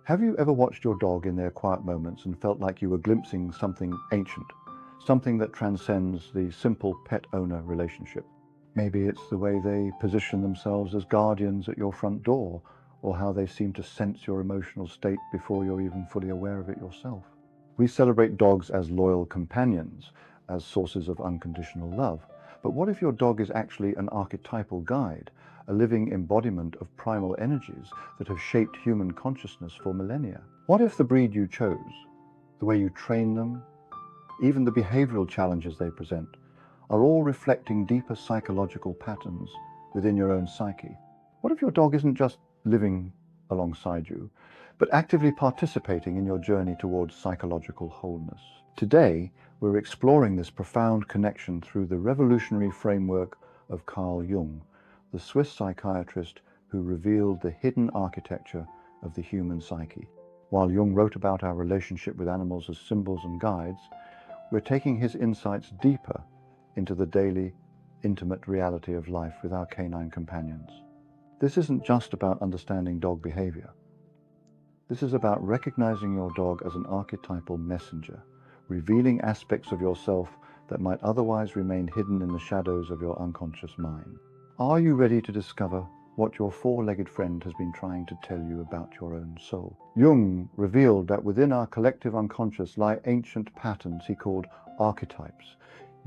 Have you ever watched your dog in their quiet moments and felt like you were glimpsing something ancient, something that transcends the simple pet-owner relationship? Maybe it's the way they position themselves as guardians at your front door, or how they seem to sense your emotional state before you're even fully aware of it yourself. We celebrate dogs as loyal companions, as sources of unconditional love. But what if your dog is actually an archetypal guide, a living embodiment of primal energies that have shaped human consciousness for millennia? What if the breed you chose, the way you train them, even the behavioral challenges they present, are all reflecting deeper psychological patterns within your own psyche? What if your dog isn't just living alongside you, but actively participating in your journey towards psychological wholeness? Today, we're exploring this profound connection through the revolutionary framework of Carl Jung, the Swiss psychiatrist who revealed the hidden architecture of the human psyche. While Jung wrote about our relationship with animals as symbols and guides, we're taking his insights deeper into the daily, intimate reality of life with our canine companions. This isn't just about understanding dog behavior. This is about recognizing your dog as an archetypal messenger, revealing aspects of yourself that might otherwise remain hidden in the shadows of your unconscious mind. Are you ready to discover what your four-legged friend has been trying to tell you about your own soul? Jung revealed that within our collective unconscious lie ancient patterns he called archetypes,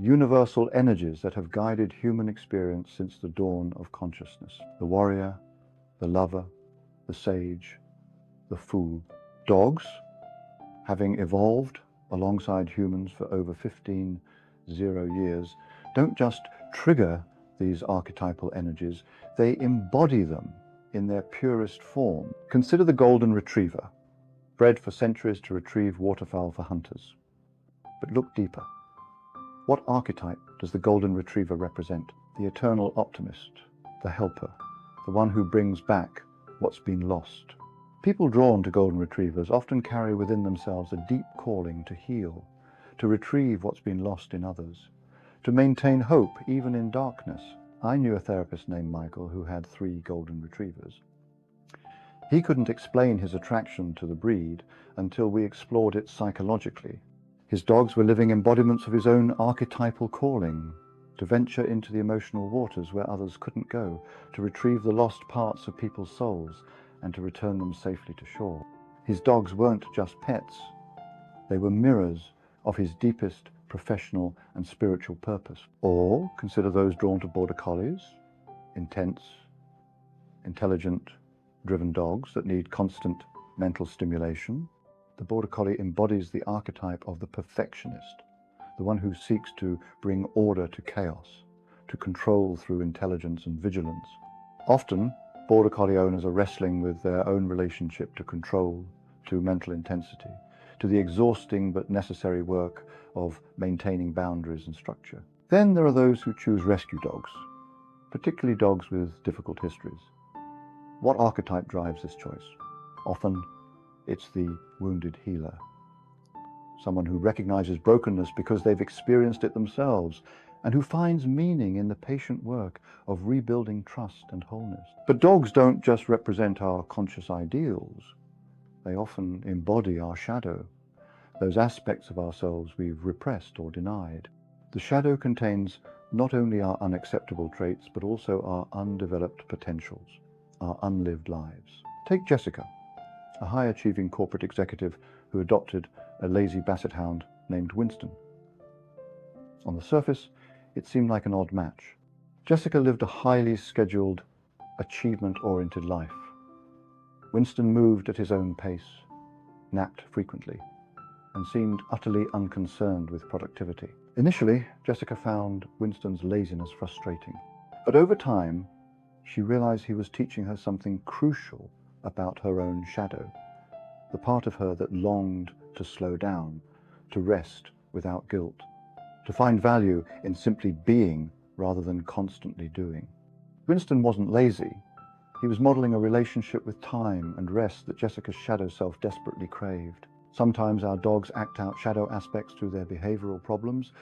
universal energies that have guided human experience since the dawn of consciousness. The warrior, the lover, the sage, the fool. Dogs, having evolved alongside humans for over 15,000 years, don't just trigger these archetypal energies, they embody them in their purest form. Consider the golden retriever, bred for centuries to retrieve waterfowl for hunters. But look deeper. What archetype does the golden retriever represent? The eternal optimist, the helper, the one who brings back what's been lost. People drawn to golden retrievers often carry within themselves a deep calling to heal, to retrieve what's been lost in others, to maintain hope even in darkness. I knew a therapist named Michael who had 3 golden retrievers. He couldn't explain his attraction to the breed until we explored it psychologically. His dogs were living embodiments of his own archetypal calling, to venture into the emotional waters where others couldn't go, to retrieve the lost parts of people's souls, and to return them safely to shore. His dogs weren't just pets. They were mirrors of his deepest professional and spiritual purpose. Or consider those drawn to border collies, intense, intelligent, driven dogs that need constant mental stimulation. The border collie embodies the archetype of the perfectionist, the one who seeks to bring order to chaos, to control through intelligence and vigilance. Often, border collie owners are wrestling with their own relationship to control, to mental intensity, to the exhausting but necessary work of maintaining boundaries and structure. Then there are those who choose rescue dogs, particularly dogs with difficult histories. What archetype drives this choice? Often, it's the wounded healer, someone who recognizes brokenness because they've experienced it themselves, and who finds meaning in the patient work of rebuilding trust and wholeness. But dogs don't just represent our conscious ideals. They often embody our shadow, those aspects of ourselves we've repressed or denied. The shadow contains not only our unacceptable traits, but also our undeveloped potentials, our unlived lives. Take Jessica, a high-achieving corporate executive who adopted a lazy basset hound named Winston. On the surface, it seemed like an odd match. Jessica lived a highly scheduled, achievement-oriented life. Winston moved at his own pace, napped frequently, and seemed utterly unconcerned with productivity. Initially, Jessica found Winston's laziness frustrating, but over time, she realized he was teaching her something crucial about her own shadow, the part of her that longed to slow down, to rest without guilt, to find value in simply being rather than constantly doing. Winston wasn't lazy. He was modeling a relationship with time and rest that Jessica's shadow self desperately craved. Sometimes our dogs act out shadow aspects through their behavioral problems.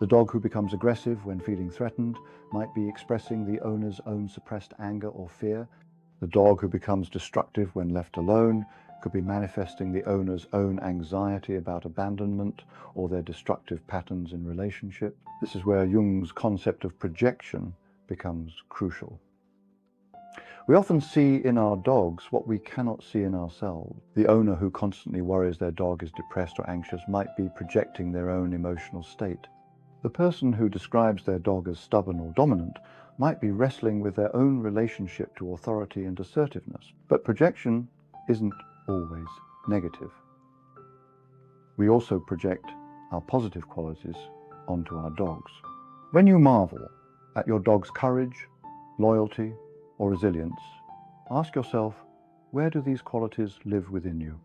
The dog who becomes aggressive when feeling threatened might be expressing the owner's own suppressed anger or fear. The dog who becomes destructive when left alone could be manifesting the owner's own anxiety about abandonment or their destructive patterns in relationship. This is where Jung's concept of projection becomes crucial. We often see in our dogs what we cannot see in ourselves. The owner who constantly worries their dog is depressed or anxious might be projecting their own emotional state. The person who describes their dog as stubborn or dominant might be wrestling with their own relationship to authority and assertiveness. But projection isn't always negative. We also project our positive qualities onto our dogs. When you marvel at your dog's courage, loyalty, or resilience, ask yourself, where do these qualities live within you?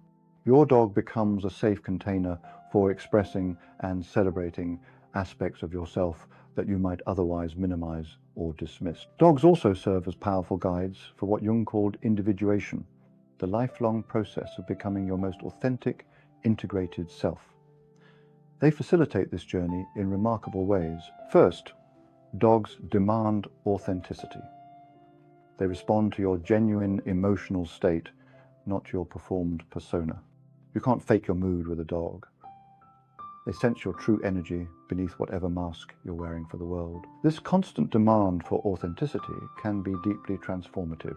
Your dog becomes a safe container for expressing and celebrating aspects of yourself that you might otherwise minimize or dismiss. Dogs also serve as powerful guides for what Jung called individuation, the lifelong process of becoming your most authentic, integrated self. They facilitate this journey in remarkable ways. First, dogs demand authenticity. They respond to your genuine emotional state, not your performed persona. You can't fake your mood with a dog. They sense your true energy beneath whatever mask you're wearing for the world. This constant demand for authenticity can be deeply transformative,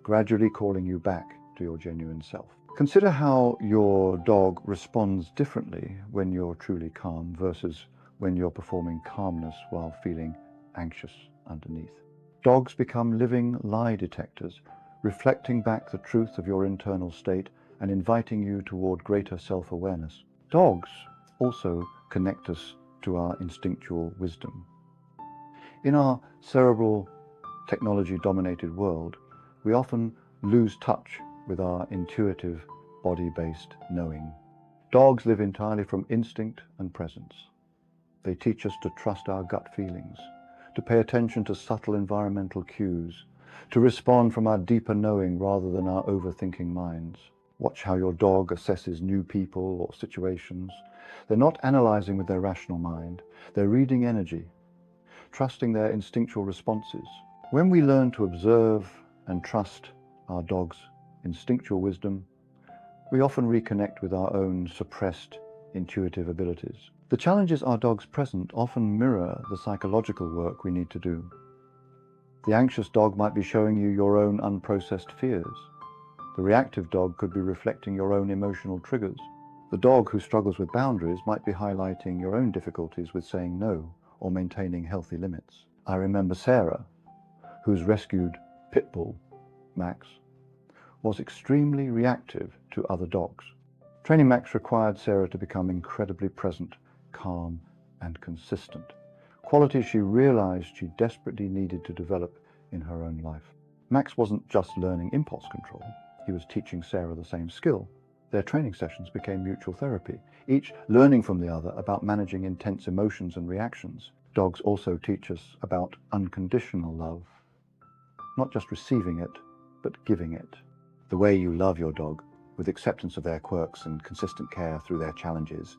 gradually calling you back to your genuine self. Consider how your dog responds differently when you're truly calm versus when you're performing calmness while feeling anxious underneath. Dogs become living lie detectors, reflecting back the truth of your internal state and inviting you toward greater self-awareness. Dogs also connect us to our instinctual wisdom. In our cerebral, technology-dominated world, we often lose touch with our intuitive, body-based knowing. Dogs live entirely from instinct and presence. They teach us to trust our gut feelings, to pay attention to subtle environmental cues, to respond from our deeper knowing rather than our overthinking minds. Watch how your dog assesses new people or situations. They're not analyzing with their rational mind. They're reading energy, trusting their instinctual responses. When we learn to observe and trust our dog's instinctual wisdom, we often reconnect with our own suppressed intuitive abilities. The challenges our dogs present often mirror the psychological work we need to do. The anxious dog might be showing you your own unprocessed fears. The reactive dog could be reflecting your own emotional triggers. The dog who struggles with boundaries might be highlighting your own difficulties with saying no or maintaining healthy limits. I remember Sarah, whose rescued pit bull, Max, was extremely reactive to other dogs. Training Max required Sarah to become incredibly present, calm, and consistent, qualities she realized she desperately needed to develop in her own life. Max wasn't just learning impulse control, he was teaching Sarah the same skill. Their training sessions became mutual therapy, each learning from the other about managing intense emotions and reactions. Dogs also teach us about unconditional love, not just receiving it, but giving it. The way you love your dog, with acceptance of their quirks and consistent care through their challenges,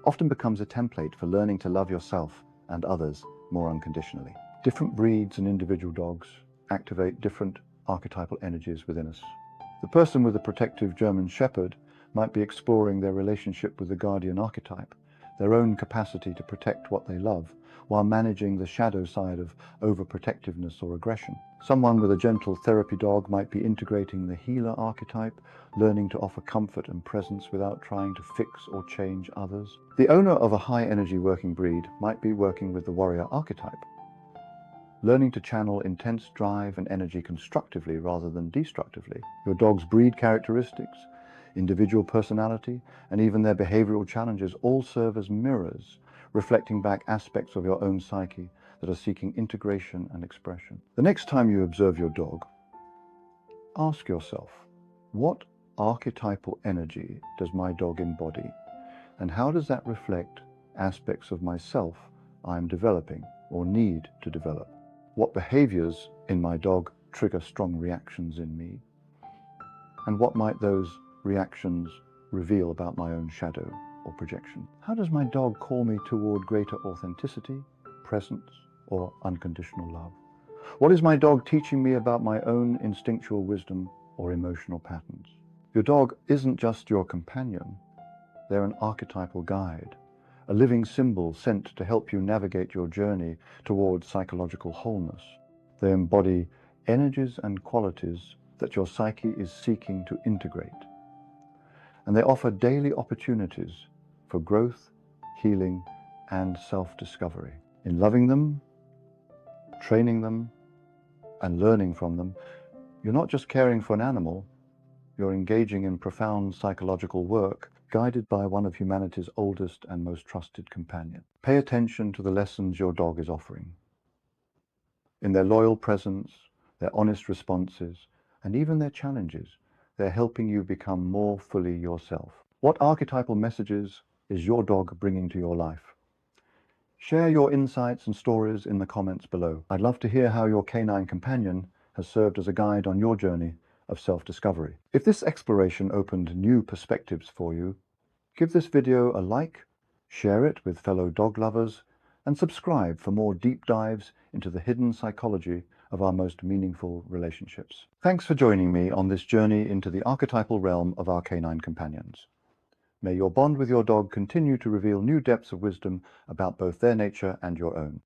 often becomes a template for learning to love yourself and others more unconditionally. Different breeds and individual dogs activate different archetypal energies within us. The person with a protective German Shepherd might be exploring their relationship with the guardian archetype, their own capacity to protect what they love, while managing the shadow side of overprotectiveness or aggression. Someone with a gentle therapy dog might be integrating the healer archetype, learning to offer comfort and presence without trying to fix or change others. The owner of a high-energy working breed might be working with the warrior archetype, learning to channel intense drive and energy constructively rather than destructively. Your dog's breed characteristics, individual personality, and even their behavioral challenges all serve as mirrors, reflecting back aspects of your own psyche that are seeking integration and expression. The next time you observe your dog, ask yourself, what archetypal energy does my dog embody, and how does that reflect aspects of myself I'm developing or need to develop? What behaviors in my dog trigger strong reactions in me? And what might those reactions reveal about my own shadow or projection? How does my dog call me toward greater authenticity, presence, or unconditional love? What is my dog teaching me about my own instinctual wisdom or emotional patterns? Your dog isn't just your companion, they're an archetypal guide, a living symbol sent to help you navigate your journey towards psychological wholeness. They embody energies and qualities that your psyche is seeking to integrate, and they offer daily opportunities for growth, healing, and self-discovery. In loving them, training them, and learning from them, you're not just caring for an animal, you're engaging in profound psychological work guided by one of humanity's oldest and most trusted companions. Pay attention to the lessons your dog is offering. In their loyal presence, their honest responses, and even their challenges, they're helping you become more fully yourself. What archetypal messages is your dog bringing to your life? Share your insights and stories in the comments below. I'd love to hear how your canine companion has served as a guide on your journey of self-discovery. If this exploration opened new perspectives for you, give this video a like, share it with fellow dog lovers, and subscribe for more deep dives into the hidden psychology of our most meaningful relationships. Thanks for joining me on this journey into the archetypal realm of our canine companions. May your bond with your dog continue to reveal new depths of wisdom about both their nature and your own.